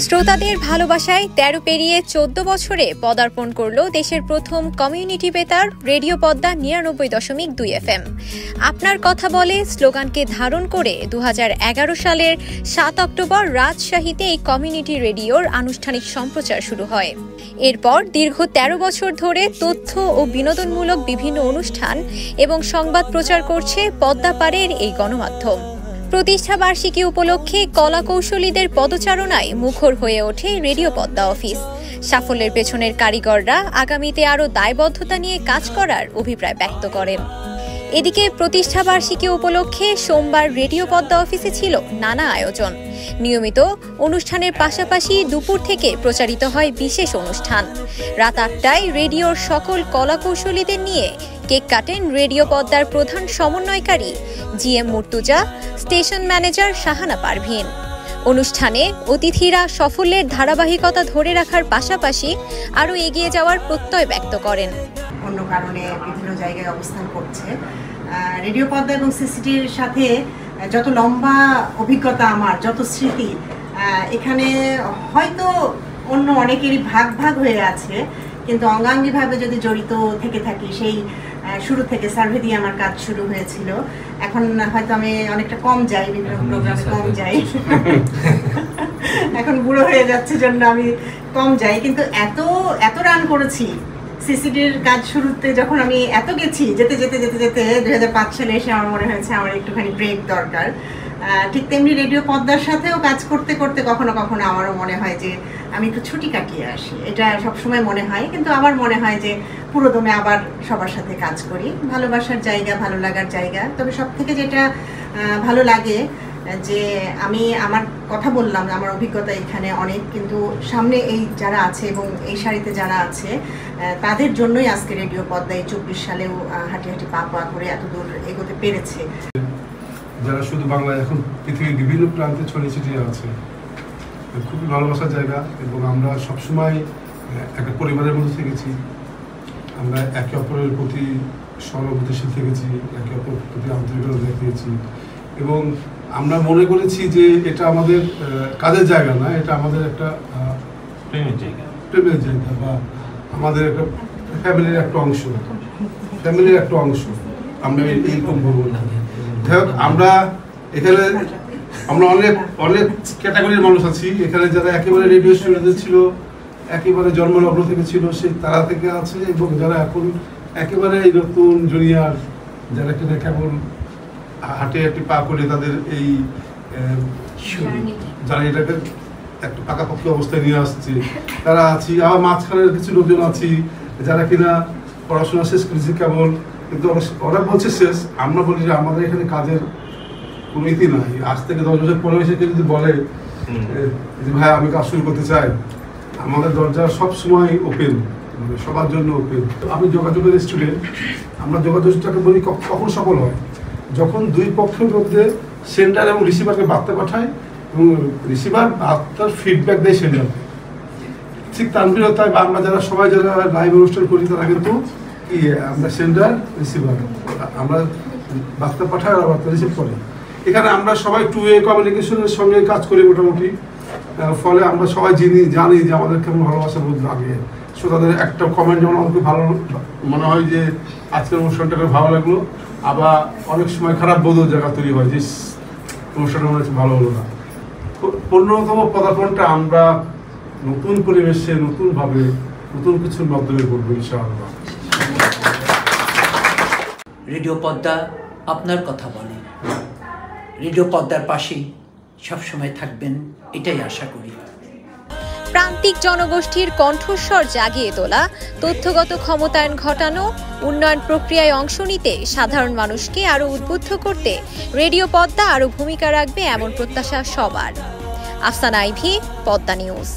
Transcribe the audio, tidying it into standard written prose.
শ্রোতাদের ভালোবাসায় ১৩ পেরিয়ে ১৪ বছরে পদার্পণ করল দেশের প্রথম কমিউনিটি বেতার রেডিও পদ্মা ৯৯.২ FM। আপনার কথা বলে স্লোগানকে ধারণ করে ২০১১ সালের ৭ অক্টোবর রাজশাহীতে এই কমিউনিটি রেডিওর আনুষ্ঠানিক সম্প্রচার শুরু হয়। এরপর দীর্ঘ ১৩ বছর ধরে তথ্য ও বিনোদনমূলক বিভিন্ন অনুষ্ঠান এবং সংবাদ প্রচার করছে পদ্মাপাড়ের এই গণমাধ্যম। প্রতিষ্ঠা বার্ষিকী উপলক্ষে কলা কৌশলীদের পদচারণায় মুখর হয়ে ওঠে রেডিও পদ্মা অফিস। সাফল্যের পেছনের কারিগররা আগামীতে আরও দায়বদ্ধতা নিয়ে কাজ করার অভিপ্রায় ব্যক্ত করেন। এদিকে প্রতিষ্ঠা বার্ষিকী উপলক্ষে সোমবার রেডিও পদ্মা অফিসে ছিল নানা আয়োজন। নিয়মিত অনুষ্ঠানের পাশাপাশি দুপুর থেকে প্রচারিত হয় বিশেষ অনুষ্ঠান। রাত ৮টায় রেডিওর সকল কলা কৌশলীদের নিয়ে কেক কাটেন রেডিও পদ্মার প্রধান সমন্বয়কারী GM Murtuza, station manager Shahana Parveen. অনুষ্ঠানে অতিথিরা সাফল্যের ধারাবাহিকতা ধরে রাখার পাশাপাশি আরও এগিয়ে যাওয়ার প্রত্যয় ব্যক্ত করেন। অন্য কারণে বিভিন্ন জায়গায় অবস্থান করছে রেডিও পদ্মা এবং সিসিটির সাথে যত লম্বা অভিজ্ঞতা, আমার যত স্মৃতি, এখানে হয়তো অন্য অনেকেরই ভাগ ভাগ হয়ে আছে, কিন্তু অঙ্গাঙ্গিভাবে যদি জড়িত থেকে থাকি, সেই শুরু থেকে সার্ভে দিয়ে আমার কাজ শুরু হয়েছিল। এখন হয়তো আমি অনেকটা কম যাই, বিভিন্ন প্রোগ্রামে কম যাই, এখন বুড়ো হয়ে যাচ্ছে জন্য আমি কম যাই, কিন্তু এত রান করেছি সিসিডির কাজ শুরুতে। যখন আমি এত গেছি, যেতে 2005 সালে এসে আমার মনে হয়েছে আমার একটুখানি ব্রেক দরকার। ঠিক তেমনি রেডিও পদ্মার সাথেও কাজ করতে করতে কখনো কখনো আমারও মনে হয় যে আমি একটু ছুটি কাটিয়ে আসি। এটা সবসময় মনে হয়, কিন্তু আমার মনে হয় যে পুরোদমে আবার সবার সাথে কাজ করি। ভালোবাসার জায়গা, ভালো লাগার জায়গা। তবে সব থেকে যেটা ভালো লাগে যে আমি আমার কথা বললাম, আমার অভিজ্ঞতা এখানে অনেক, কিন্তু সামনে এই যারা আছে এবং এই সারিতে যারা আছে তাদের জন্যই আজকে রেডিও পদ্মায় 24 সালেও হাঁটি হাঁটি পা পা করে এত দূর এগোতে পেরেছে। যারা শুধু বাংলায়, এখন পৃথিবীর বিভিন্ন প্রান্তে ছড়িয়ে ছিটিয়ে আছে, খুবই ভালোবাসার জায়গা। এবং আমরা সবসময় একটা পরিবারের মধ্যে থেকেছি। আমরা একে অপরের প্রতি সহানুভূতিশীল থেকেছি, একে অপরের প্রতি আন্তরিকতা দেখিয়েছি, এবং আমরা মনে করেছি যে এটা আমাদের কাজের জায়গা না, এটা আমাদের একটা প্রেমের জায়গা বা আমাদের একটা ফ্যামিলির একটা অংশ। আমরা এইরকম বলবো না। যাই হোক, আমরা এখানে অনেক ক্যাটাগরির মানুষ আছি এখানে, যারা একেবারে রেডিও স্টুডিওতে ছিল, একেবারে জন্মলগ্ন থেকে ছিল, সেই তারা থেকে আছে, এবং যারা এখন একেবারে এই নতুন জুনিয়র, যারা কিনা কেবল হাঁটে হাঁটি পা করে তাদের এই যারা এটাকে একটা পাকাপোক্ত অবস্থায় নিয়ে আসছে, তারা আছি। আবার মাঝখানের কিছু লোকজন আছি যারা কিনা পড়াশোনা শেষ করেছি কেবল, কিন্তু ওরা বলছে শেষ। আমরা বলি যে আমাদের এখানে কাজের কোনো ইতি নাই। আজ থেকে 10 বছর পরে এসে যদি বলে যে ভাই আমি কাজ শুরু করতে চাই, আমাদের দরজা সবসময় ওপেন, মানে সবার জন্য ওপেন। আমি যোগাযোগের স্টুডেন্ট। আমরা যোগাযোগটাকে বলি কখন সফল হয়, যখন দুই পক্ষের মধ্যে সেন্ডার এবং রিসিভারকে বার্তা পাঠায় এবং রিসিভার বার্তার ফিডব্যাক দেয় সেন্ডারকে। ঠিক তানবিরতায় বা আমরা যারা সবাই যারা লাইভ অনুষ্ঠান করি, তারা কিন্তু আমরা সেন্ডার রিসিভার, আমরা বার্তা পাঠাই আর বার্তা রিসিভ করি। এখানে আমরা সবাই 2-way কমিউনিকেশনের সঙ্গে কাজ করি মোটামুটি। ফলে আমরা সবাই জানি যে আমাদের কেমন ভালোবাসা বোধ লাগে। শ্রোতাদের একটা কমেন্ট যেমন আমাকে ভালো মনে হয় যে আজকের অনুষ্ঠানটাকে ভালো লাগলো, আবার অনেক সময় খারাপ বোধও জায়গা তৈরি হয় যে অনুষ্ঠানটা মনে হচ্ছে ভালো হলো না। 15তম পদার্পণটা আমরা নতুন পরিবেশে, নতুনভাবে, নতুন কিছুর মাধ্যমে করবো ইনশাআল্লাহ। রেডিও পদ্মা আপনার কথা বলে। রেডিও পদ্মার পাশেই সবসময় থাকবেন, এটাই আশা করি। প্রান্তিক জনগোষ্ঠীর কণ্ঠস্বর জাগিয়ে তোলা, তথ্যগত ক্ষমতায়ন ঘটানো, উন্নয়ন প্রক্রিয়ায় অংশ নিতে সাধারণ মানুষকে আরও উদ্বুদ্ধ করতে রেডিও পদ্মা আরও ভূমিকা রাখবে, এমন প্রত্যাশা সবার। আফসানা আইভি, পদ্মা নিউজ।